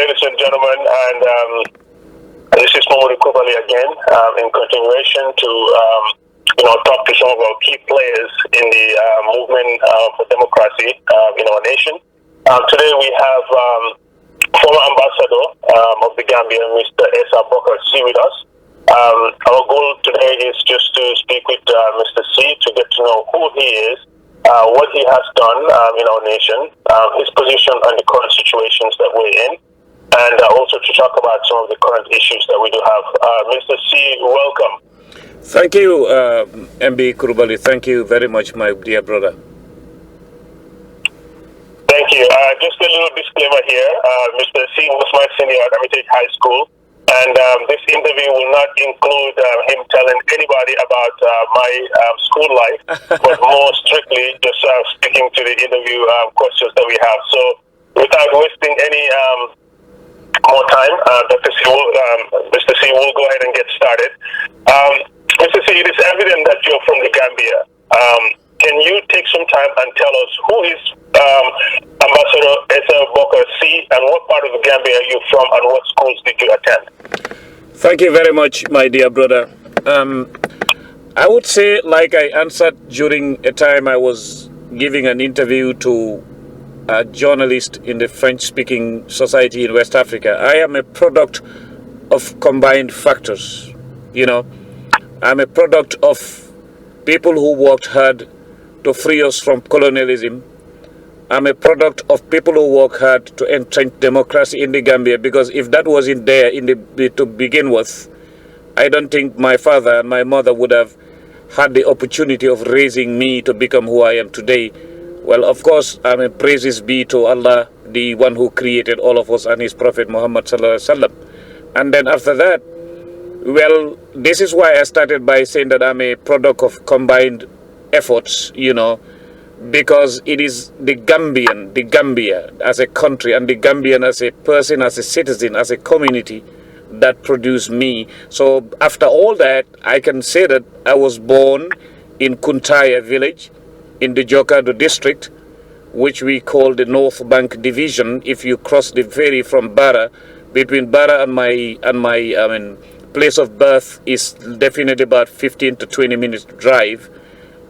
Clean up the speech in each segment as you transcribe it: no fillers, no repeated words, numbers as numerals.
ladies and gentlemen, and this is Momodou Krubally again, in continuation to talk to some of our key players in the movement for democracy in our nation. Today we have former ambassador of the Gambia, Mr. Essa B, with us. Our goal today is just to speak with Mr. Sey to get to know who he is, what he has done in our nation, his position on the current situations that we're in, and also to talk about some of the current issues that we do have. Mr. Sey, welcome. Thank you, MB Krubally. Thank you very much, my dear brother. Thank you. Just a little disclaimer here. Mr. Sey was my senior at Hermitage High School, and this interview will not include him telling anybody about my school life, but more strictly just sticking to the interview questions that we have. So without wasting any more time, Mr. Sey will go ahead and get started. Mr. Sey, it is evident that you're from the Gambia. Can you take some time and tell us who is Ambassador Essa B, and what part of the Gambia are you from, and what schools did you attend? Thank you very much, my dear brother. I would say, like I answered during a time I was giving an interview to a journalist in the French-speaking society in West Africa, I am a product of combined factors. I'm a product of people who worked hard to free us from colonialism. I'm a product of people who work hard to entrench democracy in the Gambia, because if that wasn't there to begin with, I don't think my father and my mother would have had the opportunity of raising me to become who I am today. Well, of course, praises be to Allah, the one who created all of us, and his Prophet Muhammad sallallahu alaihi wasallam. And then after that, well, this is why I started by saying that I'm a product of combined efforts, because it is the Gambia as a country, and the Gambian as a person, as a citizen, as a community that produced me. So after all that, I can say that I was born in Kuntaya village in the Jokado district, which we call the North Bank Division. If you cross the ferry from Bara, between Bara and my place of birth is definitely about 15 to 20 minutes drive.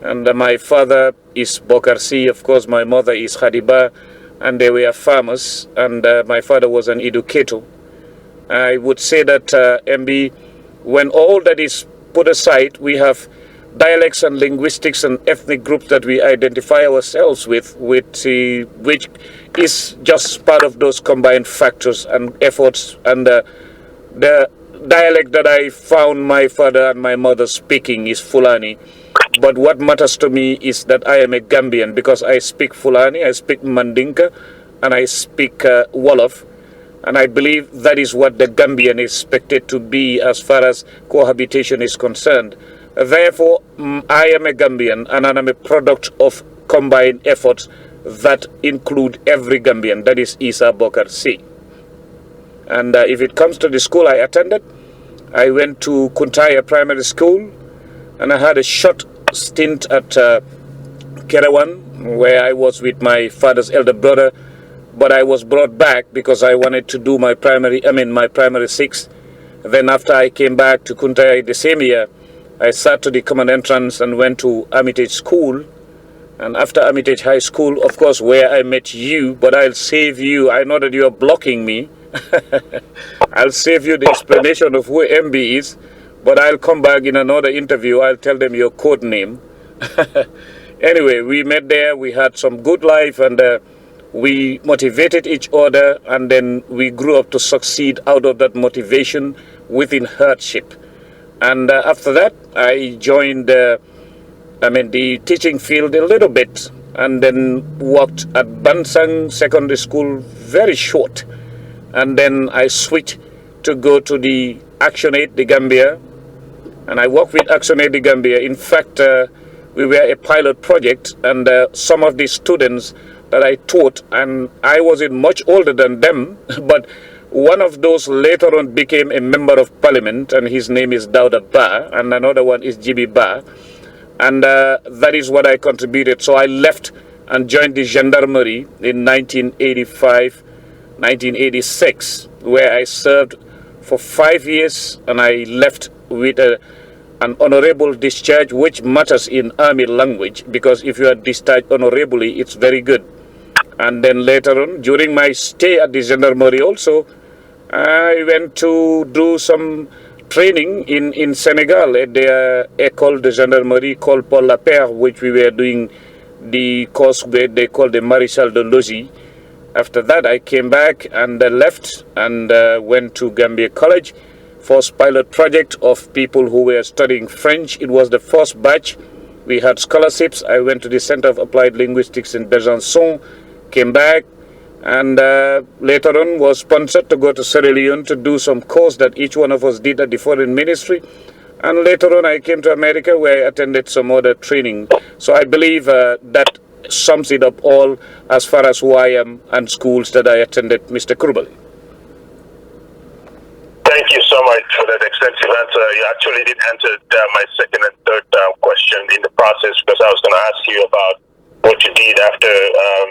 And my father is Bokar Sey, of course my mother is Khadiba, and they were farmers, and my father was an educator. I would say that, MB, when all that is put aside, we have dialects and linguistics and ethnic groups that we identify ourselves with which is just part of those combined factors and efforts. And the dialect that I found my father and my mother speaking is Fulani. But what matters to me is that I am a Gambian, because I speak Fulani, I speak Mandinka, and I speak Wolof. And I believe that is what the Gambian is expected to be as far as cohabitation is concerned. Therefore, I am a Gambian, and I am a product of combined efforts that include every Gambian. That is Essa B. And if it comes to the school I attended, I went to Kuntaya Primary School, and I had a short stint at Kerawan, where I was with my father's elder brother, but I was brought back because I wanted to do my primary 6. Then after I came back to Kuntaya the same year, I sat to the common entrance and went to Hermitage School. And after Hermitage High School, of course, where I met you, but I'll save you. I know that you are blocking me. I'll save you the explanation of who MB is, but I'll come back in another interview. I'll tell them your code name. Anyway, we met there. We had some good life, and we motivated each other, and then we grew up to succeed out of that motivation within hardship. And after that, I joined the teaching field a little bit, and then worked at Bansang Secondary School, very short. And then I switched to go to the Action Aid, the Gambia, and I worked with Action Aid, the Gambia. In fact, we were a pilot project, and some of the students that I taught, and I wasn't much older than them, but one of those later on became a member of parliament, and his name is Dauda Ba, and another one is Jibi Ba. And that is what I contributed. So I left and joined the gendarmerie in 1985, 1986, where I served for 5 years, and I left with an honorable discharge, which matters in army language, because if you are discharged honorably, it's very good. And then later on, during my stay at the gendarmerie also, I went to do some training in Senegal at the École de Gendarmerie called Paul Lapère, which we were doing the course where they call the Maréchal de Logis. After that, I came back and left and went to Gambia College, first pilot project of people who were studying French. It was the first batch. We had scholarships. I went to the Center of Applied Linguistics in Besançon, came back, and later on was sponsored to go to Sierra Leone to do some course that each one of us did at the foreign ministry. And later on I came to America, where I attended some other training. So I believe that sums it up all as far as who I am and schools that I attended, Mr. Krubally. Thank you so much for that extensive answer. You actually did answer my second and third question in the process, because I was going to ask you about what you did after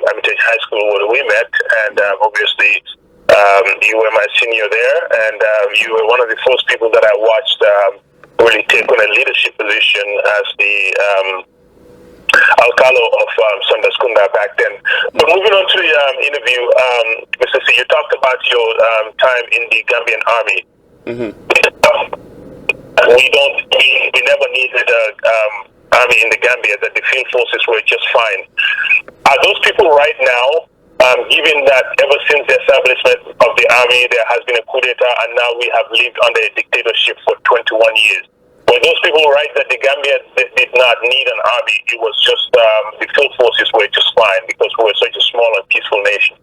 Hermitage High School, where we met, and obviously you were my senior there, and you were one of the first people that I watched really take on a leadership position as the Alcalo of Sondaskunda back then. But moving on to the interview, Mr. C, you talked about your time in the Gambian army. Mm-hmm. We never needed army in the Gambia, that the field forces were just fine. Are those people right now, given that ever since the establishment of the army, there has been a coup d'etat, and now we have lived under a dictatorship for 21 years, were those people right that the Gambia did not need an army? It was just the field forces were just fine because we were such a small and peaceful nation?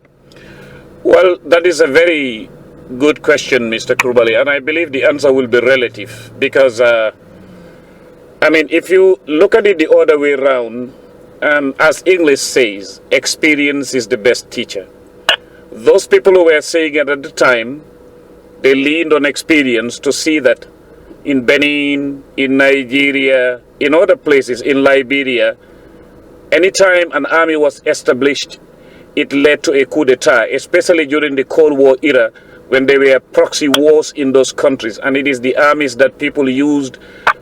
Well, that is a very good question, Mr. Krubally, and I believe the answer will be relative, because I mean, if you look at it the other way around, as English says, experience is the best teacher. Those people who were saying it at the time, they leaned on experience to see that in Benin, in Nigeria, in other places, in Liberia, anytime an army was established, it led to a coup d'etat, especially during the Cold War era, when there were proxy wars in those countries. And it is the armies that people used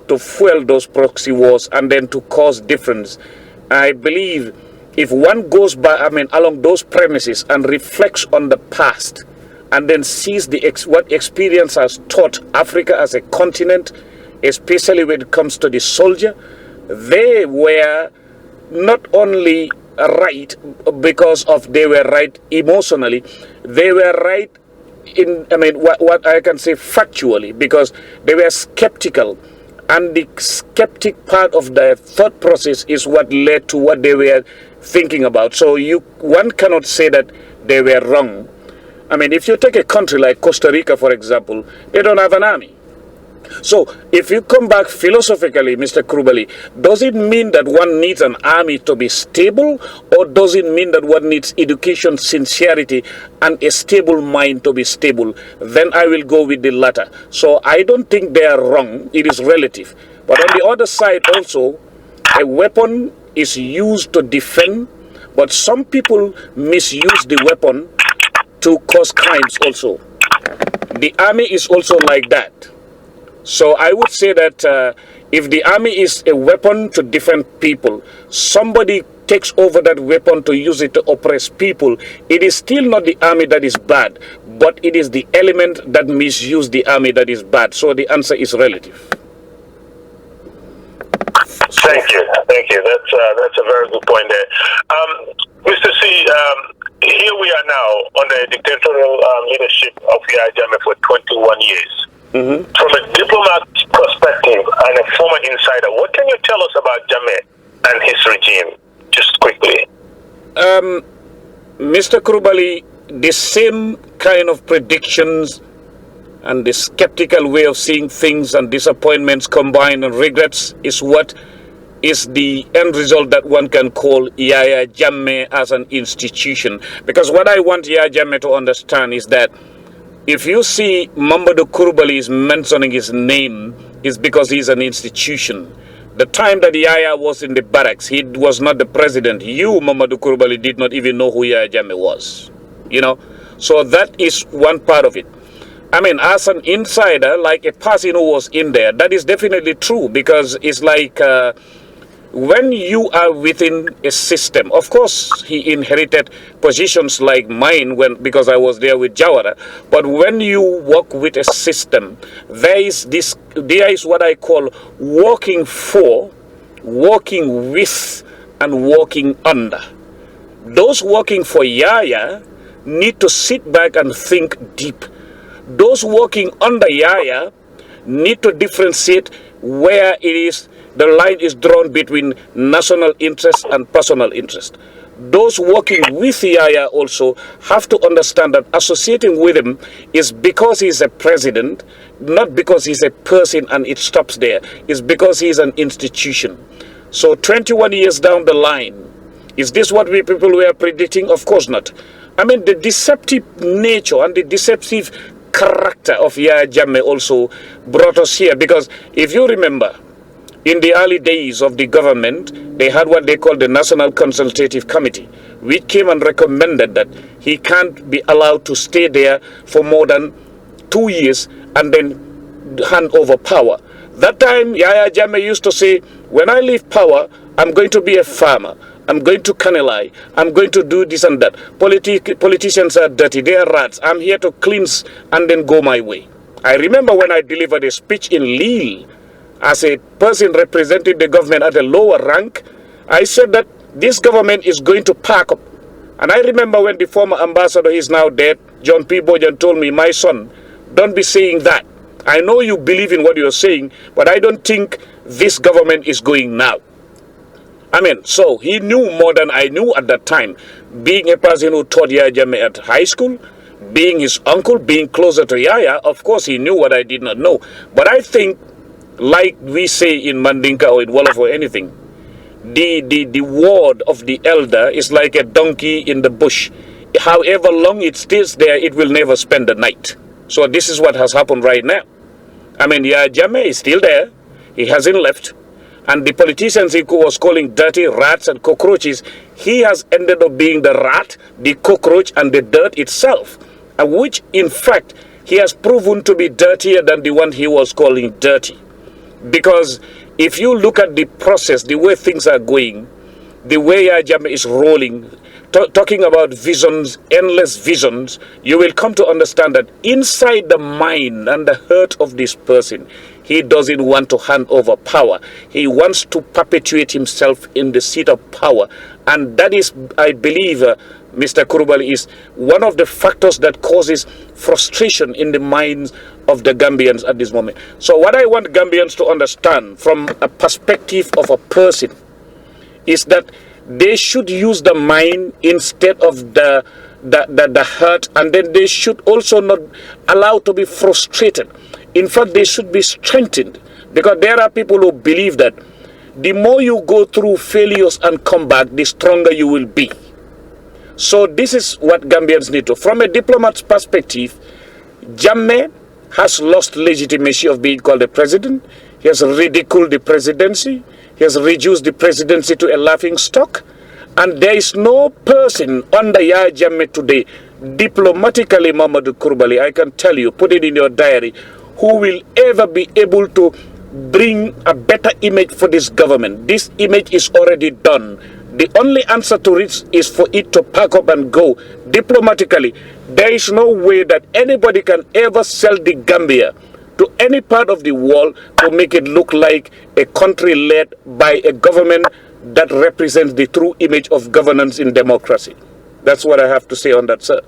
to fuel those proxy wars and then to cause difference. I believe if one goes by, along those premises and reflects on the past, and then sees what experience has taught Africa as a continent, especially when it comes to the soldier, they were not only right because of they were right emotionally, they were right in, what I can say factually, because they were skeptical. And the skeptic part of the thought process is what led to what they were thinking about. So one cannot say that they were wrong. If you take a country like Costa Rica, for example, they don't have an army. So if you come back philosophically, Mr. Krubally, does it mean that one needs an army to be stable, or does it mean that one needs education, sincerity, and a stable mind to be stable? Then I will go with the latter. So I don't think they are wrong. It is relative. But on the other side also, a weapon is used to defend, but some people misuse the weapon to cause crimes also. The army is also like that. So I would say that if the army is a weapon to defend people, somebody takes over that weapon to use it to oppress people, it is still not the army that is bad, but it is the element that misuse the army that is bad. So the answer is relative. Thank you. That's a very good point there. Mr. C, here we are now under a dictatorial leadership of Yahya Jammeh for 21 years. Mm-hmm. From a diplomat perspective and a former insider, what can you tell us about Jammeh and his regime, just quickly? Mr. Krubally, the same kind of predictions and the skeptical way of seeing things and disappointments combined and regrets is what is the end result that one can call Yahya Jammeh as an institution. Because what I want Yahya Jammeh to understand is that if you see Momodou Krubally is mentioning his name, is because he's an institution. The time that Yahya was in the barracks, he was not the president. You, Momodou Krubally, did not even know who Yahya Jammeh was. So that is one part of it. I mean, as an insider, like a person who was in there, that is definitely true, because it's like when you are within a system. Of course, he inherited positions like mine because I was there with Jawara. But when you work with a system, there is what I call working for, working with, and working under. Those working for Yaya need to sit back and think deep. Those working under Yaya need to differentiate where it is the line is drawn between national interest and personal interest. Those working with Yaya also have to understand that associating with him is because he's a president, not because he's a person and it stops there. It's because he's an institution. So 21 years down the line, is this what we people were predicting? Of course not. I mean, the deceptive nature and the deceptive character of Yaya Jammeh also brought us here, because if you remember, in the early days of the government, they had what they called the National Consultative Committee, which came and recommended that he can't be allowed to stay there for more than 2 years and then hand over power. That time, Yaya Jammeh used to say, when I leave power, I'm going to be a farmer. I'm going to canalai. I'm going to do this and that. Politicians are dirty. They are rats. I'm here to cleanse and then go my way. I remember when I delivered a speech in Lille as a person representing the government at a lower rank, I said that this government is going to pack up. And I remember when the former ambassador, is now dead, John P. Bojan, told me, my son, don't be saying that. I know you believe in what you're saying, but I don't think this government is going now. I mean, so he knew more than I knew at that time. Being a person who taught Yaya Jammeh at high school, being his uncle, being closer to Yaya, of course he knew what I did not know. But I think, like we say in Mandinka or in Wolof or anything, the word of the elder is like a donkey in the bush. However long it stays there, it will never spend the night. So this is what has happened right now. I mean, Yaya Jammeh is still there. He hasn't left. And the politicians he was calling dirty rats and cockroaches, he has ended up being the rat, the cockroach, and the dirt itself, which, in fact, he has proven to be dirtier than the one he was calling dirty. Because if you look at the process, the way things are going, the way Yaya Jammeh is rolling, talking about visions, endless visions, you will come to understand that inside the mind and the heart of this person, he doesn't want to hand over power. He wants to perpetuate himself in the seat of power. And that is, I believe, Mr. Krubally, is one of the factors that causes frustration in the minds of the Gambians at this moment. So what I want Gambians to understand from a perspective of a person is that they should use the mind instead of the heart, and then they should also not allow to be frustrated. In fact, they should be strengthened, because there are people who believe that the more you go through failures and come back, the stronger you will be. So this is what Gambians need to. From a diplomat's perspective, Jammeh has lost legitimacy of being called the president. He has ridiculed the presidency. He has reduced the presidency to a laughing stock. And there is no person under Yaya Jammeh today, diplomatically, Momodou Krubally, I can tell you, put it in your diary, who will ever be able to bring a better image for this government. This image is already done. The only answer to it is for it to pack up and go. Diplomatically, there is no way that anybody can ever sell the Gambia to any part of the world to make it look like a country led by a government that represents the true image of governance in democracy. That's what I have to say on that, sir.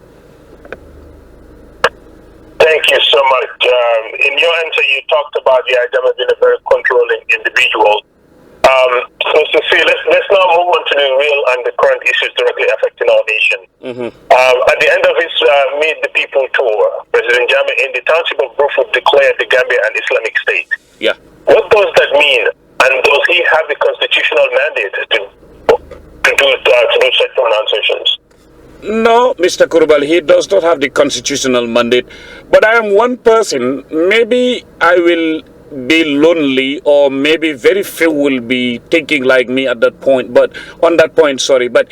Thank you so much. In your answer, you talked about Yaya Jammeh being a very controlling individual. So see, let's now move on to the real and the current issues directly affecting our nation. At the end of his Meet the People tour, President Jammeh in the township of Brufut declared the Gambia an Islamic state. Yeah. What does that mean? And does he have the constitutional mandate to do such pronunciations? No, Mr. Krubally, he does not have the constitutional mandate. But I am one person. Maybe I will be lonely, or maybe very few will be thinking like me at that point. But on that point, sorry. But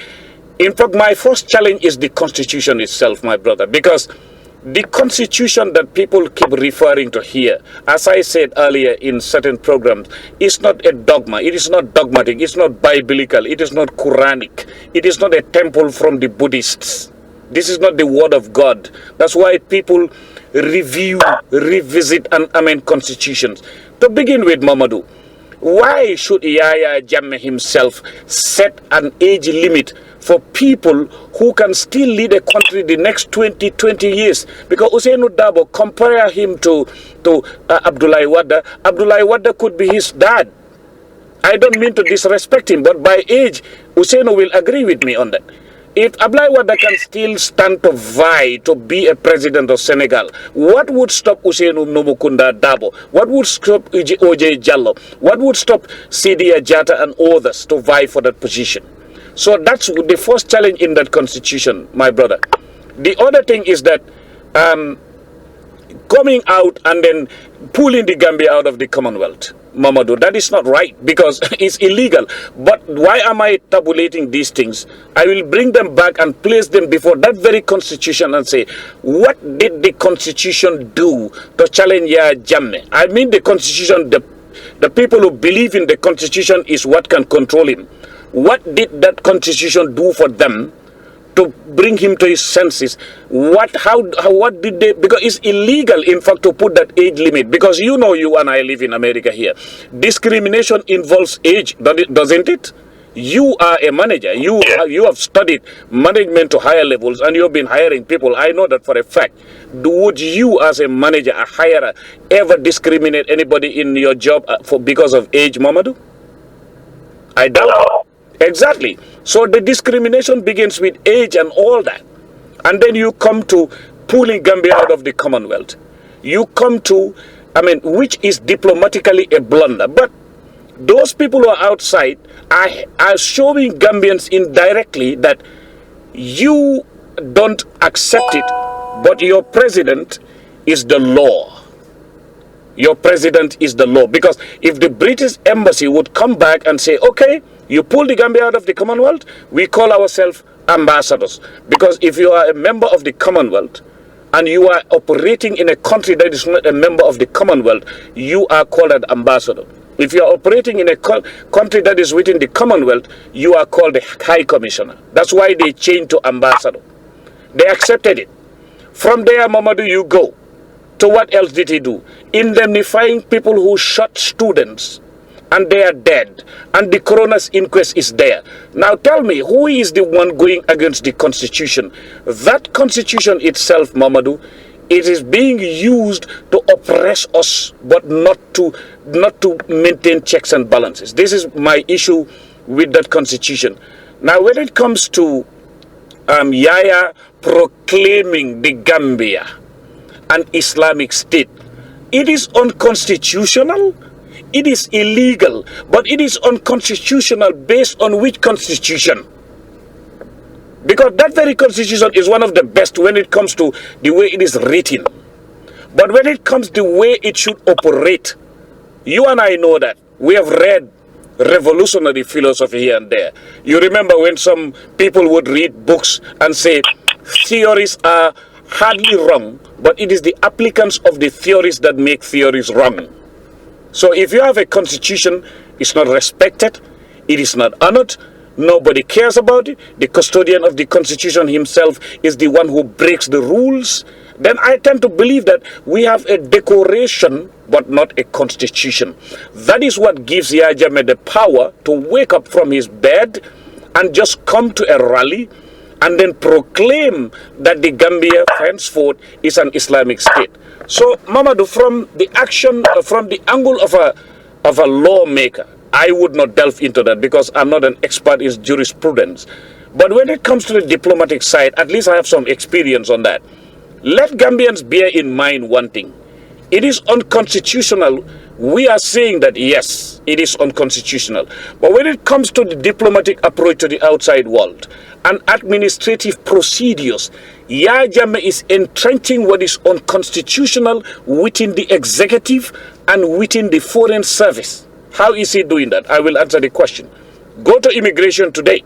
In fact, my first challenge is the Constitution itself, my brother, because the Constitution that people keep referring to here, as I said earlier in certain programs, is not a dogma. It is not dogmatic. It's not biblical. It is not Quranic. It is not a temple from the Buddhists. This is not the word of God. That's why people review, revisit, and amend constitutions. To begin with, Momodou, why should Yahya Jammeh himself set an age limit for people who can still lead a country the next 20 years? Because Ousainou Darboe, compare him to Abdoulaye Wade. Abdoulaye Wade could be his dad. I don't mean to disrespect him, but by age, Ousainou will agree with me on that. If Abdoulaye Wade can still stand to vie to be a president of Senegal, what would stop Ousainou Nomokunda Darboe? What would stop OJ Jallow? What would stop Sidia Jatta and others to vie for that position? So that's the first challenge in that constitution, my brother. The other thing is that coming out and then pulling the Gambia out of the Commonwealth, Momodou, that is not right because it's illegal. But why am I tabulating these things? I will bring them back and place them before that very constitution and say, what did the constitution do to challenge Yahya Jammeh? I mean the constitution, the people who believe in the constitution is what can control him. What did that constitution do for them to bring him to his senses? What did they, because it's illegal in fact to put that age limit, because you know, you and I live in America here. Discrimination involves age, doesn't it? You are a manager. You have studied management to higher levels and you've been hiring people. I know that for a fact. Would you as a manager, a hirer, ever discriminate anybody in your job because of age, Momodou? I doubt. Exactly. So the discrimination begins with age and all that. And then you come to pulling Gambia out of the Commonwealth. You come to, which is diplomatically a blunder. But those people who are outside are showing Gambians indirectly that you don't accept it, but your president is the law. Your president is the law. Because if the British embassy would come back and say, okay, you pull the Gambia out of the Commonwealth, we call ourselves ambassadors. Because if you are a member of the Commonwealth and you are operating in a country that is not a member of the Commonwealth, you are called an ambassador. If you are operating in a country that is within the Commonwealth, you are called the High Commissioner. That's why they changed to ambassador. They accepted it. From there, Momodou, you go. So what else did he do? Indemnifying people who shot students and they are dead, and the coroner's inquest is there. Now tell me, who is the one going against the Constitution? That Constitution itself, Momodou, it is being used to oppress us, but not to maintain checks and balances. This is my issue with that Constitution. Now when it comes to Yahya proclaiming the Gambia an Islamic state, it is unconstitutional. It is illegal, but it is unconstitutional based on which constitution? Because that very constitution is one of the best when it comes to the way it is written. But when it comes to the way it should operate, you and I know that. We have read revolutionary philosophy here and there. You remember when some people would read books and say, theories are hardly wrong, but it is the applicants of the theories that make theories wrong. So if you have a constitution, it's not respected, it is not honored, nobody cares about it, the custodian of the constitution himself is the one who breaks the rules, then I tend to believe that we have a decoration but not a constitution. That is what gives Yahya Jammeh the power to wake up from his bed and just come to a rally and then proclaim that the Gambia henceforth is an Islamic state. So, Momodou, from the angle of a lawmaker, I would not delve into that because I'm not an expert in jurisprudence. But when it comes to the diplomatic side, at least I have some experience on that. Let Gambians bear in mind one thing. It is unconstitutional. We are saying that, yes, it is unconstitutional. But when it comes to the diplomatic approach to the outside world and administrative procedures, Yahya Jammeh is entrenching what is unconstitutional within the executive and within the foreign service. How is he doing that? I will answer the question. Go to immigration today.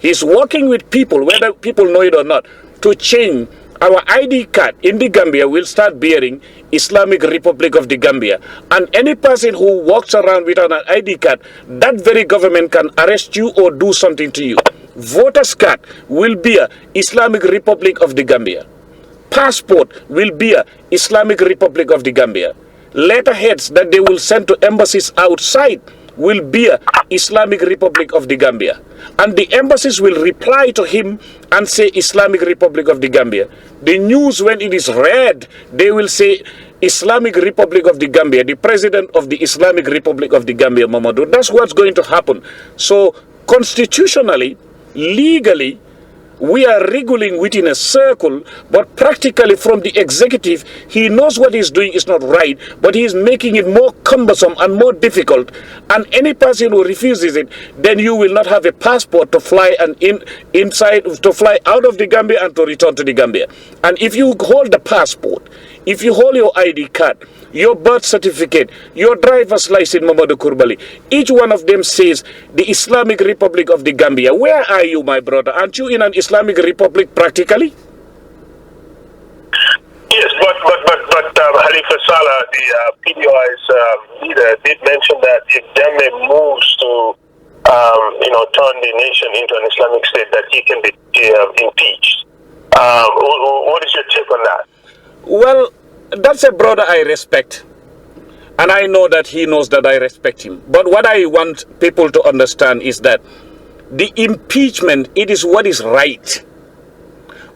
He's working with people, whether people know it or not, to change our ID card in the Gambia will start bearing Islamic Republic of the Gambia. And any person who walks around without an ID card, that very government can arrest you or do something to you. Voters card will bear Islamic Republic of the Gambia. Passport will bear Islamic Republic of the Gambia. Letterheads that they will send to embassies outside will bear Islamic Republic of the Gambia. And the embassies will reply to him and say Islamic Republic of the Gambia. The news, when it is read, they will say Islamic Republic of the Gambia, the president of the Islamic Republic of the Gambia, Momodou. That's what's going to happen. So constitutionally, legally, we are wriggling within a circle, but practically from the executive, he knows what he's doing is not right, but he is making it more cumbersome and more difficult. And any person who refuses it, then you will not have a passport to fly and to fly out of the Gambia and to return to the Gambia. And if you hold the passport, if you hold your ID card, your birth certificate, your driver's license, Momodou Krubally, each one of them says the Islamic Republic of the Gambia. Where are you, my brother? Aren't you in an Islamic Republic practically? Yes, but Khalifa Saleh, the PDOI's leader, did mention that if jammeh moves to turn the nation into an Islamic state, that he can be impeached. What is your take on that? Well, that's a brother I respect. And I know that he knows that I respect him. But what I want people to understand is that the impeachment, it is what is right.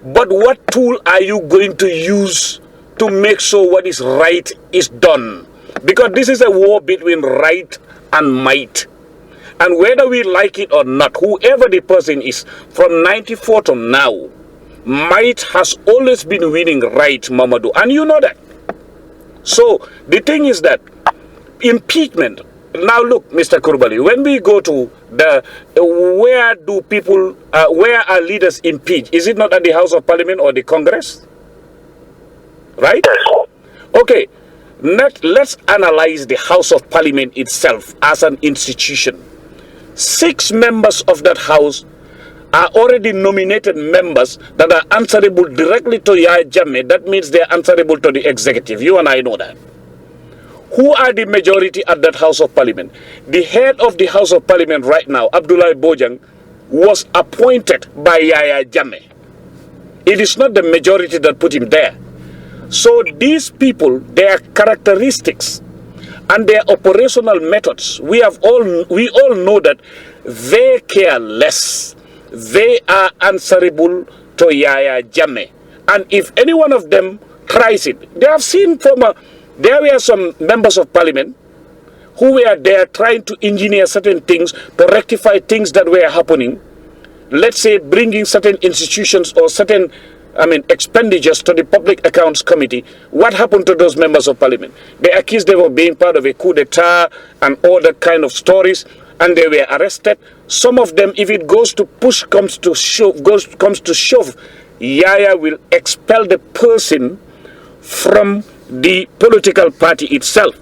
But what tool are you going to use to make sure what is right is done? Because this is a war between right and might. And whether we like it or not, whoever the person is, from 94 to now, might has always been winning right, Momodou. And you know that. So the thing is that impeachment. Now look, Mr. Krubally, when we go to where are leaders impeached? Is it not at the House of Parliament or the Congress? Right? Okay. Let's analyze the House of Parliament itself as an institution. 6 members of that house are already nominated members that are answerable directly to Yahya Jammeh. That means they are answerable to the executive. You and I know that. Who are the majority at that House of Parliament? The head of the House of Parliament right now, Abdoulaye Bojang, was appointed by Yahya Jammeh. It is not the majority that put him there. So these people, their characteristics and their operational methods, we all know that they care less. They are answerable to Yahya Jammeh. And if any one of them tries it, they have seen there were some members of parliament who were there trying to engineer certain things to rectify things that were happening. Let's say bringing certain institutions or certain expenditures to the Public Accounts Committee. What happened to those members of parliament? They accused them of being part of a coup d'etat and all that kind of stories, and they were arrested. Some of them, if it goes to push comes to shove, Yahya will expel the person from the political party itself.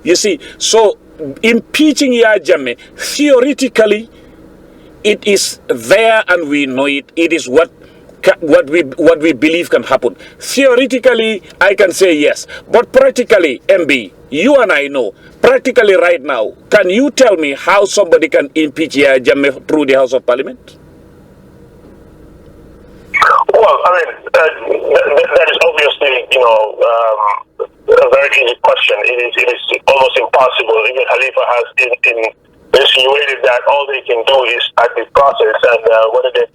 You see, so impeaching Yahya Jammeh, theoretically, it is there and we know it. It is what we believe can happen. Theoretically, I can say yes. But practically, MB, you and I know, practically right now, can you tell me how somebody can impeach Yahya Jammeh through the House of Parliament? Well, that is obviously, a very easy question. It is almost impossible. Even Khalifa has insinuated that all they can do is at the process and whether they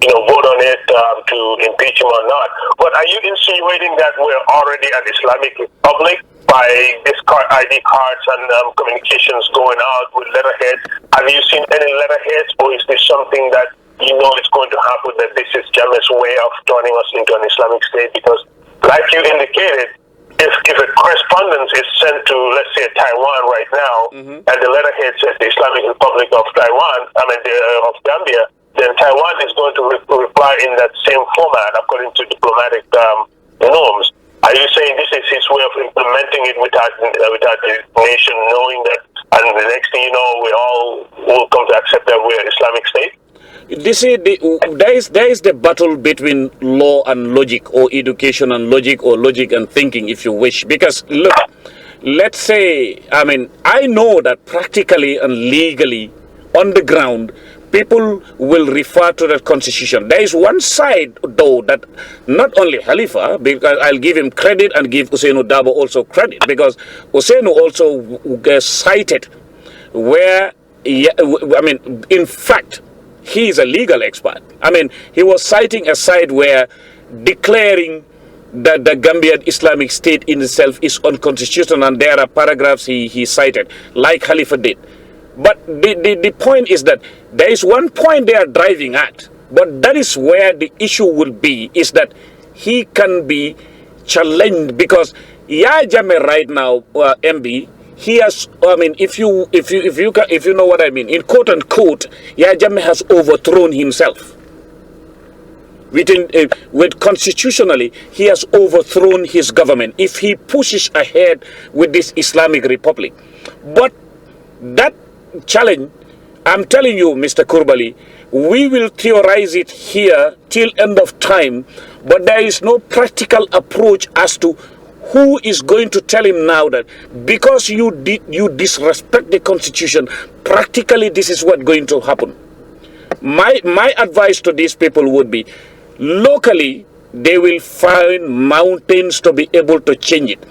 vote on it to impeach him or not. But are you insinuating that we're already an Islamic Republic by this ID cards and communications going out with letterheads? Have you seen any letterheads, or is this something that it's going to happen, that this is Jammeh's way of turning us into an Islamic state? Because, like you indicated, if a correspondence is sent to, let's say, Taiwan right now, and the letterhead says the Islamic Republic of Taiwan, of Gambia, then Taiwan is going to reply in that same format according to diplomatic norms. Are you saying this is his way of implementing it without the nation knowing that and the next thing you know, we all will come to accept that we're Islamic State. There is the battle between law and logic, or education and logic, or logic and thinking, if you wish. Because look, let's say, I mean, I know that practically and legally on the ground, people will refer to that constitution. There is one side, though, that not only Khalifa, because I'll give him credit and give Ousseynou Dabo also credit, because Ousseynou also cited where, I mean, in fact, he is a legal expert. I mean, he was citing a side where declaring that the Gambian Islamic State in itself is unconstitutional, and there are paragraphs he cited, like Khalifa did. But the point is that there is one point they are driving at, but that is where the issue will be, is that he can be challenged, because Yaya Jammeh right now, MB, he has, I mean, if you know what I mean, in quote unquote, Yaya Jammeh has overthrown himself. With constitutionally, he has overthrown his government if he pushes ahead with this Islamic Republic. But that challenge, I'm telling you, Mr. Krubally, we will theorize it here till end of time, but there is no practical approach as to who is going to tell him now that because you disrespect the constitution, practically this is what's going to happen. My advice to these people would be, locally they will find mountains to be able to change it,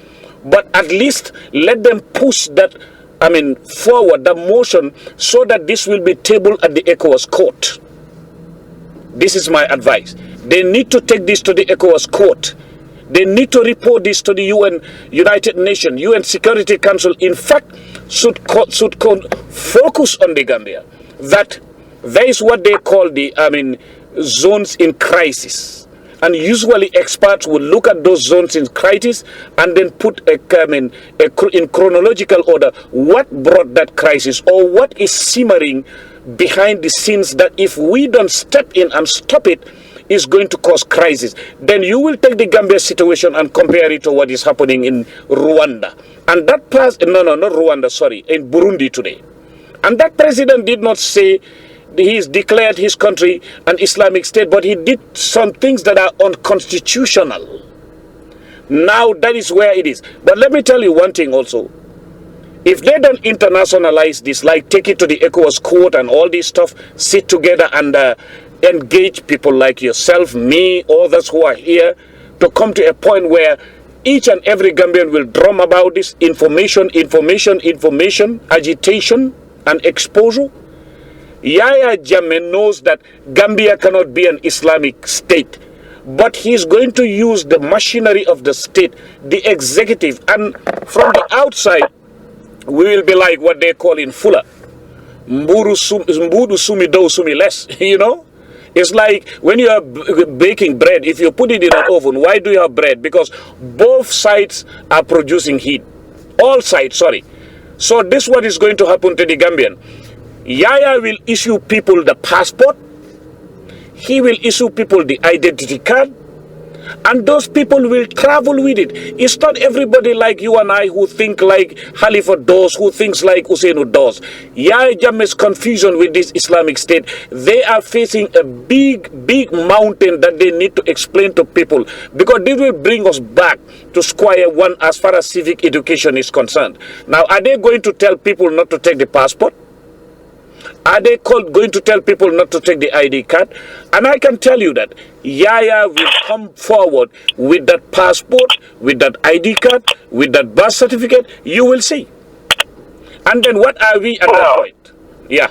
but at least let them push that, I mean, forward the motion, so that this will be tabled at the ECOWAS court. This is my advice. They need to take this to the ECOWAS court. They need to report this to the UN, United Nations, UN Security Council. In fact, should focus on the Gambia. That there is what they call the, I mean, zones in crisis. And usually experts will look at those zones in crisis and then put in chronological order what brought that crisis, or what is simmering behind the scenes that if we don't step in and stop it, is going to cause crisis. Then you will take the Gambia situation and compare it to what is happening in Rwanda. And that not Rwanda, sorry, in Burundi today. And that president did not say he's declared his country an Islamic State, but he did some things that are unconstitutional. Now that is where it is. But let me tell you one thing also. If they don't internationalize this, like take it to the ECOWAS court and all this stuff, sit together and engage people like yourself, me, others who are here, to come to a point where each and every Gambian will drum about this information, agitation and exposure. Yaya Jammeh knows that Gambia cannot be an Islamic state, but he's going to use the machinery of the state, the executive, and from the outside, we will be like what they call in Fula, Mbudu sumi do sumi less, you know? It's like when you are baking bread, if you put it in an oven, why do you have bread? Because both sides are producing heat. All sides, sorry. So this is what is going to happen to the Gambian. Yaya will issue people the passport. He will issue people the identity card. And those people will travel with it. It's not everybody like you and I who think like Khalifa does, who thinks like Ousseynou does. Yaya Jammeh's confusion with this Islamic State, they are facing a big mountain that they need to explain to people, because this will bring us back to square one as far as civic education is concerned. Now, are they going to tell people not to take the passport? Are they going to tell people not to take the ID card? And I can tell you that Yaya will come forward with that passport, with that ID card, with that birth certificate. You will see. And then what are we at that point? Yeah.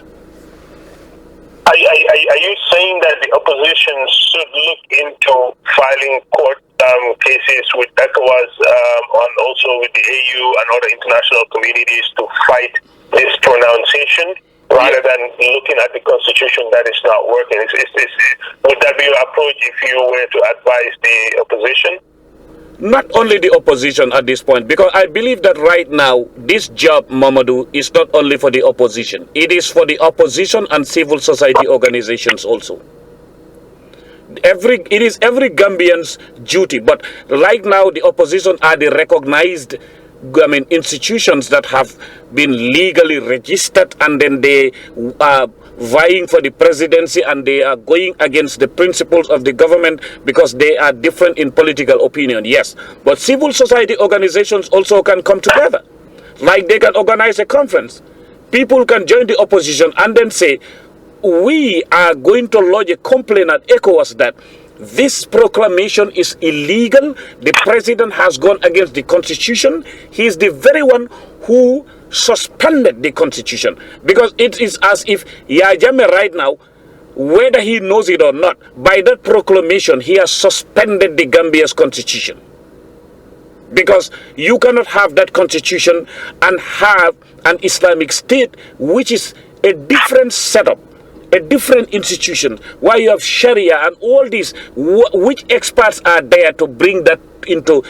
Are you saying that the opposition should look into filing court cases with ECOWAS and also with the AU and other international communities to fight this pronunciation, rather than looking at the constitution that is not working? Would that be your approach if you were to advise the opposition? Not only the opposition at this point, because I believe that right now, this job, Momodou, is not only for the opposition. It is for the opposition and civil society organizations also. It is every Gambian's duty, but right now the opposition are the recognized institutions that have been legally registered, and then they are vying for the presidency, and they are going against the principles of the government because they are different in political opinion. Yes, but civil society organizations also can come together. Like they can organize a conference. People can join the opposition and then say, we are going to lodge a complaint at ECOWAS that this proclamation is illegal. The president has gone against the constitution. He is the very one who suspended the constitution, because it is as if Yahya Jammeh right now, whether he knows it or not, by that proclamation he has suspended the Gambia's constitution, because you cannot have that constitution and have an Islamic state which is a different setup, a different institution, where you have Sharia and all these, which experts are there to bring that into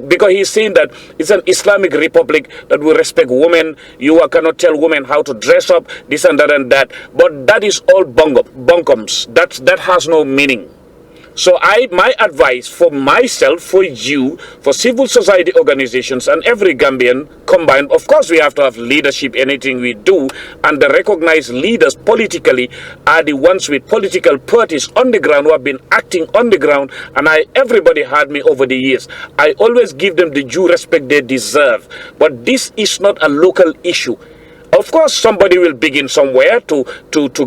because he's saying that it's an Islamic republic that will respect women. You cannot tell women how to dress up, this and that, but that is all bunkums. That has no meaning. So my advice for myself, for you, for civil society organizations and every Gambian combined, of course we have to have leadership in anything we do, and the recognized leaders politically are the ones with political parties on the ground who have been acting on the ground, and everybody heard me over the years. I always give them the due respect they deserve, but this is not a local issue. Of course, somebody will begin somewhere to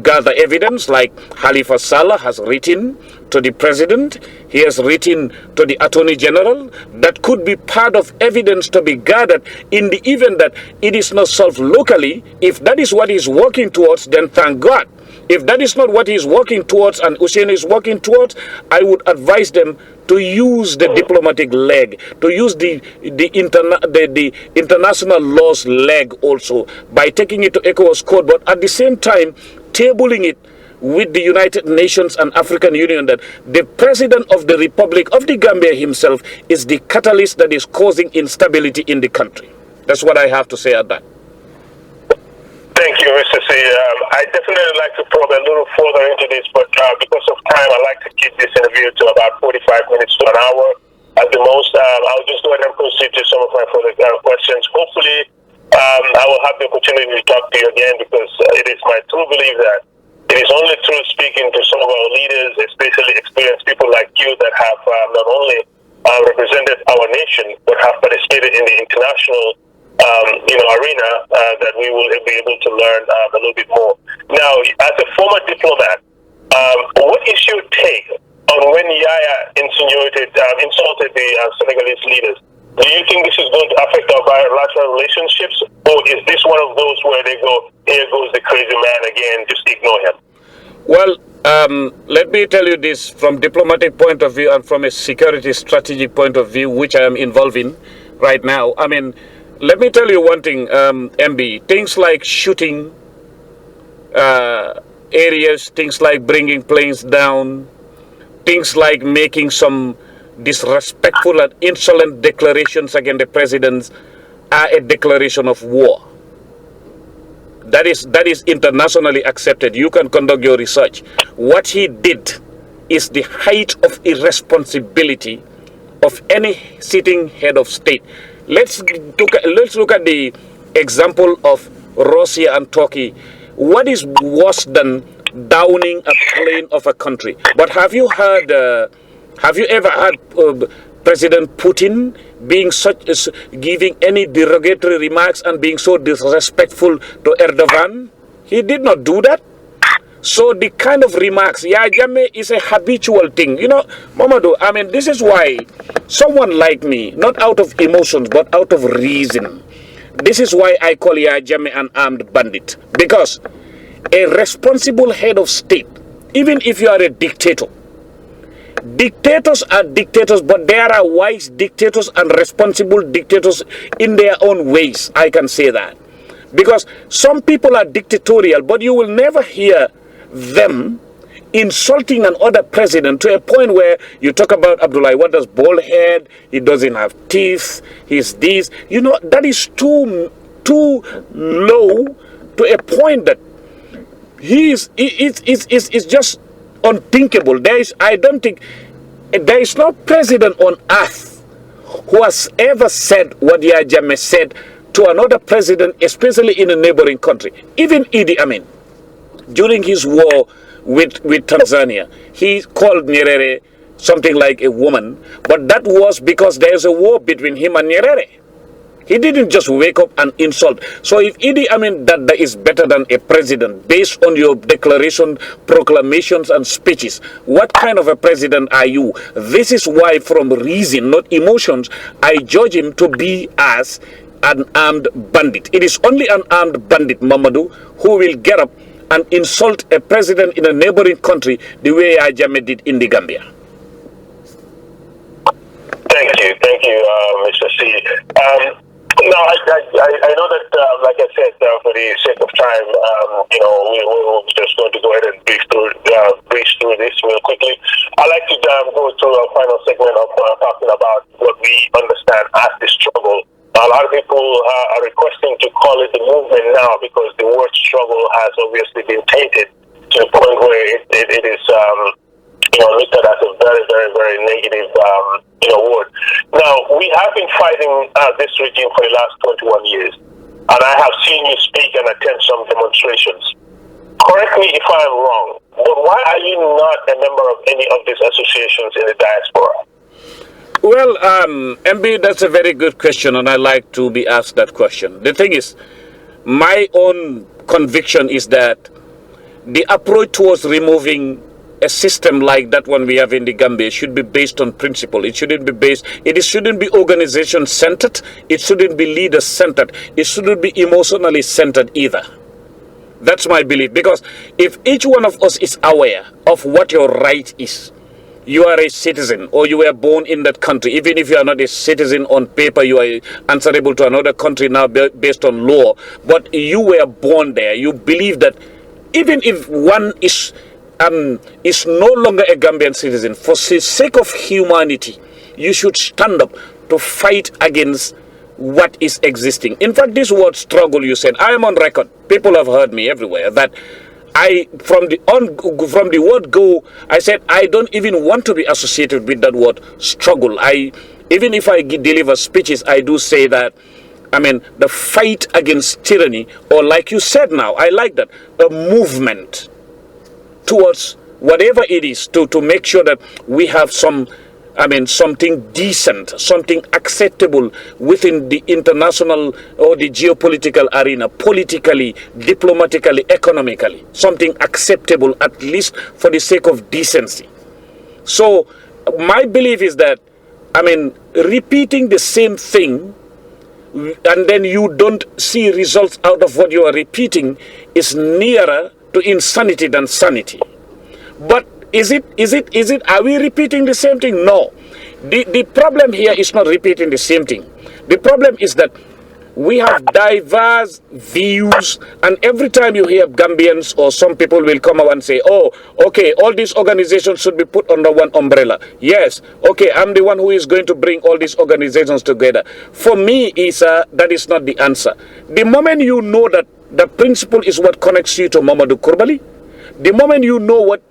gather evidence, like Khalifa Saleh has written to the president, he has written to the attorney general. That could be part of evidence to be gathered in the event that it is not solved locally. If that is what he's working towards, then thank God. If that is not what he's working towards and Hussein is working towards, I would advise them to use the diplomatic leg, to use the international laws leg also, by taking it to ECOWAS court, but at the same time tabling it with the United Nations and African Union that the president of the Republic of the Gambia himself is the catalyst that is causing instability in the country. That's what I have to say at that. Thank you, Mr. Sey. I definitely like to probe a little further into this, but because of time, I like to keep this interview to about 45 minutes to an hour at the most. I'll just go ahead and proceed to some of my further questions. Hopefully, I will have the opportunity to talk to you again, because it is my true belief that it is only through speaking to some of our leaders, especially experienced people like you, that have not only represented our nation, but have participated in the international arena, that we will be able to learn a little bit more. Now, as a former diplomat, what is your take on when Yahya insulted the Senegalese leaders? Do you think this is going to affect our bilateral relationships, or is this one of those where they go, here goes the crazy man again, just ignore him? Well, let me tell you this from diplomatic point of view and from a security strategic point of view, which I am involved in right now. I mean, let me tell you one thing, MB. Things like shooting areas, things like bringing planes down, things like making some disrespectful and insolent declarations against the president are a declaration of war. That is internationally accepted. You can conduct your research. What he did is the height of irresponsibility of any sitting head of state. Let's look at the example of Russia and Turkey. What is worse than downing a plane of a country? But have you ever heard President Putin being giving any derogatory remarks and being so disrespectful to Erdogan? He did not do that. So the kind of remarks, Yahya Jammeh, is a habitual thing. You know, Momodou, I mean, this is why someone like me, not out of emotions, but out of reason, this is why I call Yahya Jammeh an armed bandit. Because a responsible head of state, even if you are a dictator, dictators are dictators, but there are wise dictators and responsible dictators in their own ways. I can say that. Because some people are dictatorial, but you will never hear them insulting another president to a point where you talk about Abdullah Wada's bald head, he doesn't have teeth, he's this. You know, that is too low to a point that it's just unthinkable. I don't think there is no president on earth who has ever said what Yahya Jammeh said to another president, especially in a neighboring country. Even Idi Amin, during his war with Tanzania, he called Nyerere something like a woman, but that was because there's a war between him and Nyerere. He didn't just wake up and insult. So if Idi Amin Dada is better than a president based on your declaration, proclamations and speeches, what kind of a president are you? This is why, from reason, not emotions, I judge him to be as an armed bandit. It is only an armed bandit, Momodou, who will get up and insult a president in a neighboring country the way Yahya Jammeh did in the Gambia. Thank you, Mr. C. No, I know that, like I said, for the sake of time, we're just going to go ahead and breeze through this real quickly. I'd like to go to our final segment of talking about what we understand as the struggle. A lot of people are requesting to call it the movement now because the word struggle has obviously been tainted to the point where it is looked at as a very, very, very negative word. Now, we have been fighting this regime for the last 21 years, and I have seen you speak and attend some demonstrations. Correct me if I'm wrong, but why are you not a member of any of these associations in the diaspora? Well, MB, that's a very good question, and I like to be asked that question. The thing is, my own conviction is that the approach towards removing a system like that one we have in the Gambia should be based on principle. It shouldn't be organization centered. It shouldn't be leader centered. It shouldn't be emotionally centered either. That's my belief, because if each one of us is aware of what your right is, you are a citizen or you were born in that country. Even if you are not a citizen on paper, you are answerable to another country now based on law, but you were born there. You believe that even if one is no longer a Gambian citizen, for the sake of humanity, you should stand up to fight against what is existing. In fact, this word struggle, you said, I am on record. People have heard me everywhere that from the word go, I said I don't even want to be associated with that word struggle. Even if I deliver speeches, I do say that, the fight against tyranny, or like you said now, I like that, a movement towards whatever it is to make sure that we have something decent, something acceptable within the international or the geopolitical arena, politically, diplomatically, economically, something acceptable at least for the sake of decency. So my belief is that, repeating the same thing and then you don't see results out of what you are repeating is nearer to insanity than sanity. But are we repeating the same thing? No. The problem here is not repeating the same thing. The problem is that we have diverse views, and every time you hear Gambians or some people will come out and say, oh, okay, all these organizations should be put under one umbrella. Yes, okay, I'm the one who is going to bring all these organizations together. For me, Isa, that is not the answer. The moment you know that the principle is what connects you to Momodou Krubally, the moment you know what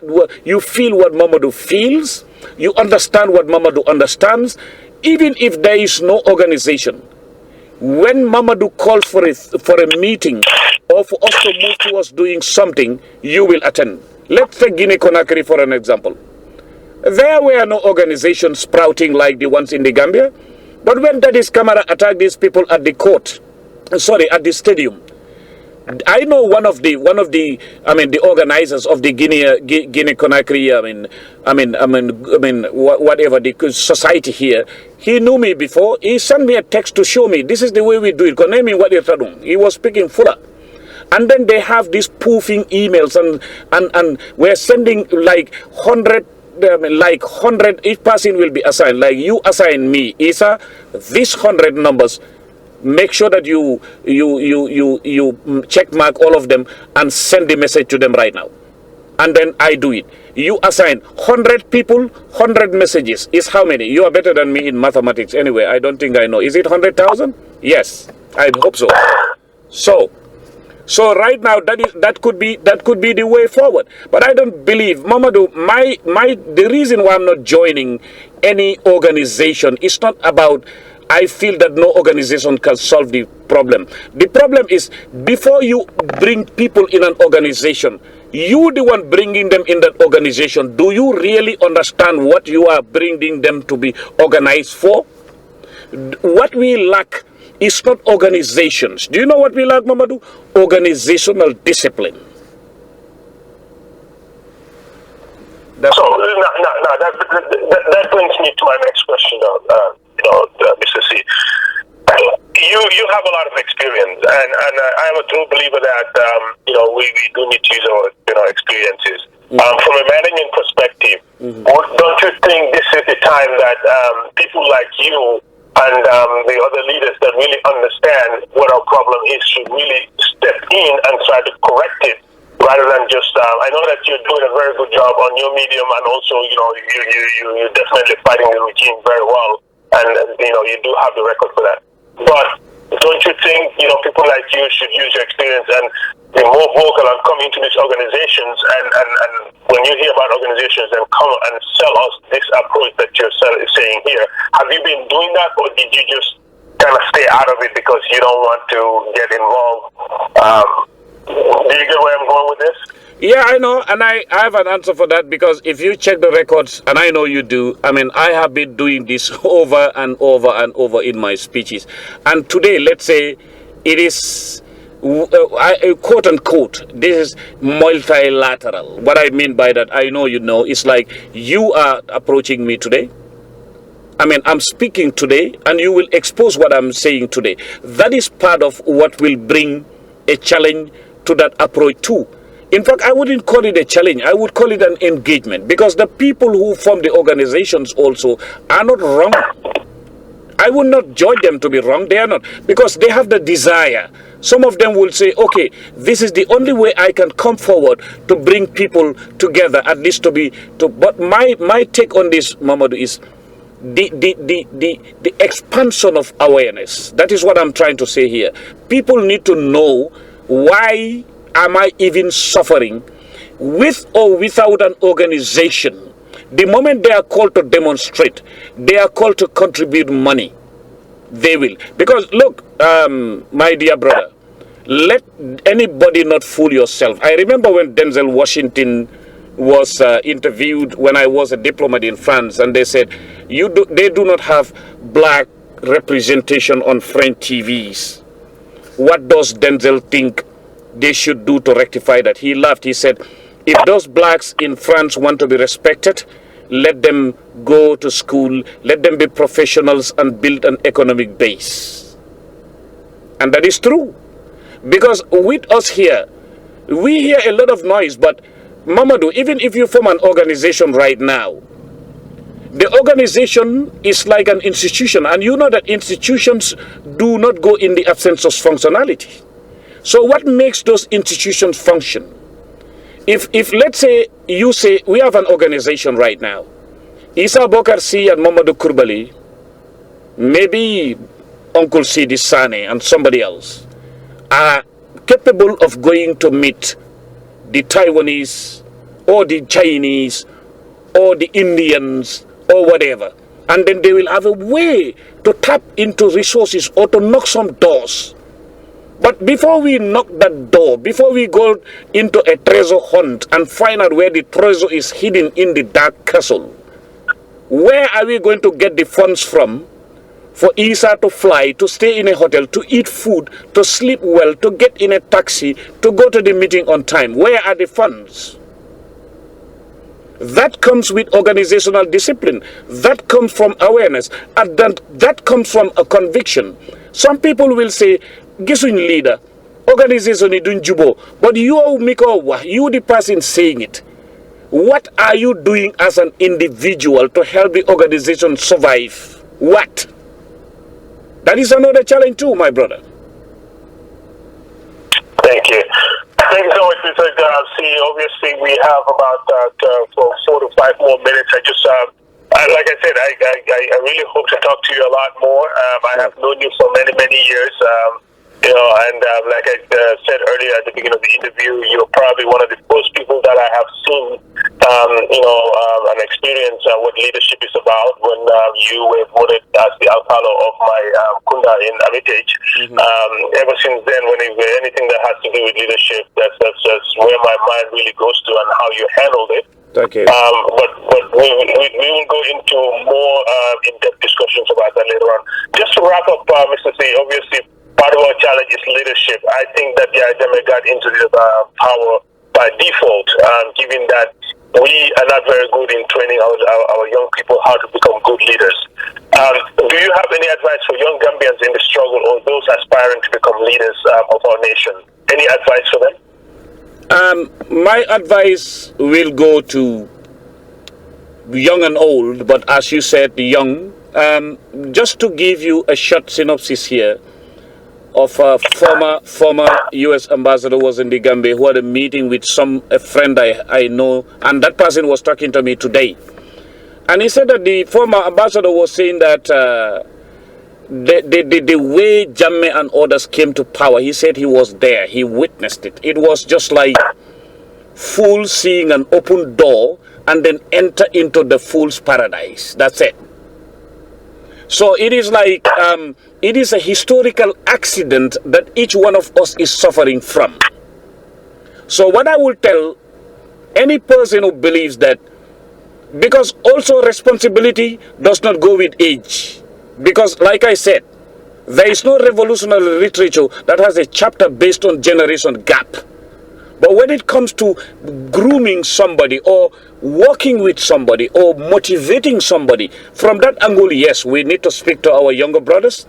you feel what Momodou feels, you understand what Momodou understands, even if there is no organization, when Momodou calls for a meeting or for us to move towards doing something, you will attend. Let's take Guinea-Conakry for an example. There were no organizations sprouting like the ones in the Gambia, but when Daddy's Camara attacked these people at the stadium, I know one of the organizers of the Guinea-Conakry, whatever the society here, he knew me before. He sent me a text to show me this is the way we do it. He was speaking Fula. And then they have these spoofing emails and we're sending like 100, each person will be assigned. Like you assign me, Isa, these 100 numbers. Make sure that you check mark all of them and send the message to them right now. And then I do it. You assign 100 people, 100 messages. Is how many? You are better than me in mathematics anyway. I don't think I know. Is it 100,000? Yes, I hope so. So, So right now, that could be the way forward. But I don't believe, Momodou. The reason why I'm not joining any organization is not about. I feel that no organization can solve the problem. The problem is before you bring people in an organization, you the one bringing them in that organization. Do you really understand what you are bringing them to be organized for? What we lack is not organizations. Do you know what we lack, Momodou? Organizational discipline. So that brings me to my next question, Mr. C. You have a lot of experience, and I am a true believer that we do need to use our experiences. From a management perspective, don't you think this is the time that people like you and the other leaders that really understand what our problem is should really step in and try to correct it, rather than just, I know that you're doing a very good job on your medium, and also, you're definitely fighting the regime very well, and, you do have the record for that. But don't you think, people like you should use your experience and be more vocal and come into these organizations, and when you hear about organizations and come and sell us this approach that you're saying here, have you been doing that, or did you just kind of stay out of it because you don't want to get involved? Do you get where I'm going with this? Yeah, I know, and I have an answer for that, because if you check the records, and I know you do, I have been doing this over and over and over in my speeches. And today, let's say, it is, quote unquote, this is multilateral. What I mean by that, I know you know, it's like you are approaching me today. I'm speaking today, and you will expose what I'm saying today. That is part of what will bring a challenge to that approach too. In fact, I wouldn't call it a challenge. I would call it an engagement, because the people who form the organizations also are not wrong. I would not judge them to be wrong. They are not, because they have the desire. Some of them will say, okay, this is the only way I can come forward to bring people together, at least but my take on this, Momodou, is the expansion of awareness. That is what I'm trying to say here. People need to know, why am I even suffering with or without an organization? The moment they are called to demonstrate, they are called to contribute money, they will. Because look, my dear brother, let anybody not fool yourself. I remember when Denzel Washington was interviewed when I was a diplomat in France, and they said, they do not have black representation on French TVs. What does Denzel think they should do to rectify that? He laughed. He said, if those blacks in France want to be respected, let them go to school, let them be professionals and build an economic base. And that is true. Because with us here, we hear a lot of noise, but Momodou, even if you form an organization right now, the organization is like an institution, and you know that institutions do not go in the absence of functionality. So what makes those institutions function? If let's say you say we have an organization right now, Ambassador Sey and Momodou Krubally, maybe Uncle Sidi Sane and somebody else, are capable of going to meet the Taiwanese or the Chinese or the Indians or whatever, and then they will have a way to tap into resources or to knock some doors. But before we knock that door, before we go into a treasure hunt and find out where the treasure is hidden in the dark castle, where are we going to get the funds from for Isa to fly, to stay in a hotel, to eat food, to sleep well, to get in a taxi, to go to the meeting on time? Where are the funds? That comes with organizational discipline. That comes from awareness. And that comes from a conviction. Some people will say, Gisuin leader, organization is doing jubo. But you, Miko, you the person saying it. What are you doing as an individual to help the organization survive? What? That is another challenge too, my brother. Thank you. Thank you so much, Mr. C. Obviously, we have about 4 to 5 more minutes. I just, like I said, I really hope to talk to you a lot more. I have known you for many, many years. And like I said earlier at the beginning of the interview, you're probably one of the first people that I have seen, and experienced what leadership is about when you were voted as the Alcalo of my Kunda in Hermitage. Ever since then, when anything that has to do with leadership, that's where my mind really goes to and how you handled it. Okay. But we will go into more in-depth discussions about that later on. Just to wrap up, Mr. C, obviously, part of our challenge is leadership. I think that the jammeh got into this power by default, given that we are not very good in training our young people how to become good leaders. Do you have any advice for young Gambians in the struggle or those aspiring to become leaders of our nation? Any advice for them? My advice will go to young and old, but as you said, young. Just to give you a short synopsis here of a former U.S. ambassador was in the Gambia who had a meeting with a friend I know, and that person was talking to me today. And he said that the former ambassador was saying that the way jammeh and others came to power, he said he was there, he witnessed it. It was just like fools seeing an open door and then enter into the fool's paradise. That's it. So it is like, it is a historical accident that each one of us is suffering from. So what I will tell any person who believes that, because also responsibility does not go with age. Because like I said, there is no revolutionary literature that has a chapter based on generation gap. But when it comes to grooming somebody or working with somebody or motivating somebody, from that angle, yes, we need to speak to our younger brothers.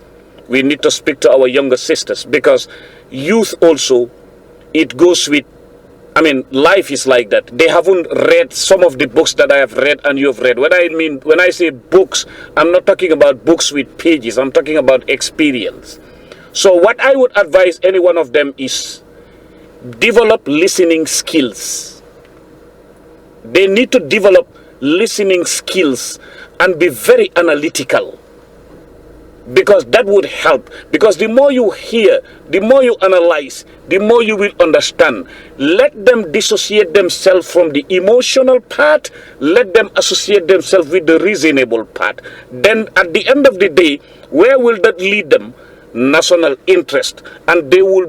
We need to speak to our younger sisters, because youth also, it goes with, life is like that. They haven't read some of the books that I have read and you have read. When I say books, I'm not talking about books with pages. I'm talking about experience. So what I would advise any one of them is develop listening skills. They need to develop listening skills and be very analytical, because that would help. Because the more you hear, the more you analyze, the more you will understand. Let them dissociate themselves from the emotional part. Let them associate themselves with the reasonable part. Then at the end of the day, where will that lead them? National interest. And they will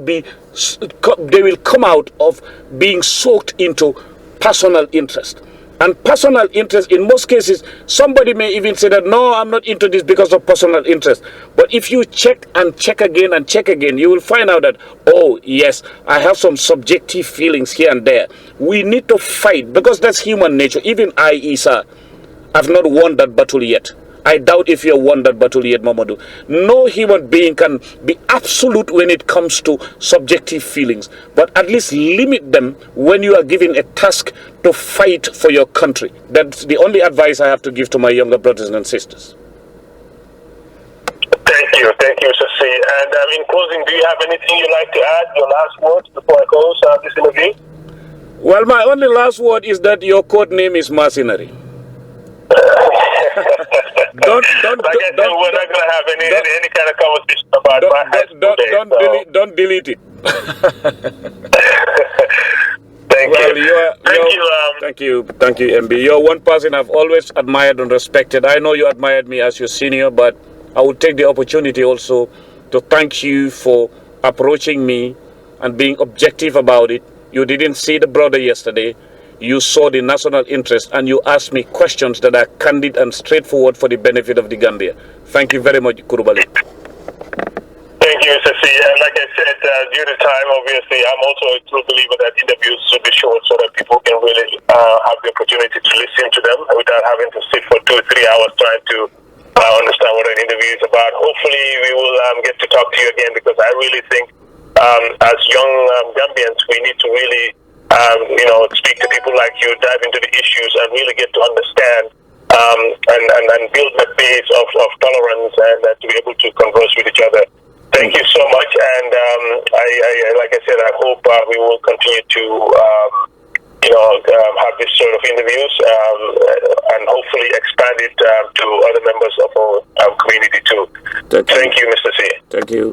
come out of being soaked into personal interest. And personal interest, in most cases, somebody may even say that, no, I'm not into this because of personal interest. But if you check and check again and check again, you will find out that, oh, yes, I have some subjective feelings here and there. We need to fight, because that's human nature. Even I, Isa, have not won that battle yet. I doubt if you have won that battle yet, Momodou. No human being can be absolute when it comes to subjective feelings. But at least limit them when you are given a task to fight for your country. That's the only advice I have to give to my younger brothers and sisters. Thank you, Mr. C. And in closing, do you have anything you'd like to add, your last words before I close this interview? Well, my only last word is that your code name is mercenary. We're not gonna have any kind of conversation about don't delete it. Thank you, MB. You're one person I've always admired and respected. I know you admired me as your senior, but I would take the opportunity also to thank you for approaching me and being objective about it. You didn't see the brother yesterday. You saw the national interest, and you asked me questions that are candid and straightforward for the benefit of the Gambia. Thank you very much, Krubally. Thank you, Mr. C. And like I said, due to time, obviously, I'm also a true believer that interviews should be short so that people can really have the opportunity to listen to them without having to sit for 2 or 3 hours trying to understand what an interview is about. Hopefully, we will get to talk to you again, because I really think as young Gambians, we need to really speak to people like you, dive into the issues, and really get to understand and build that base of tolerance and to be able to converse with each other. Thank you so much, and I like I said, I hope we will continue to have this sort of interviews and hopefully expand it to other members of our community too. Thank you, Mr. C. Thank you.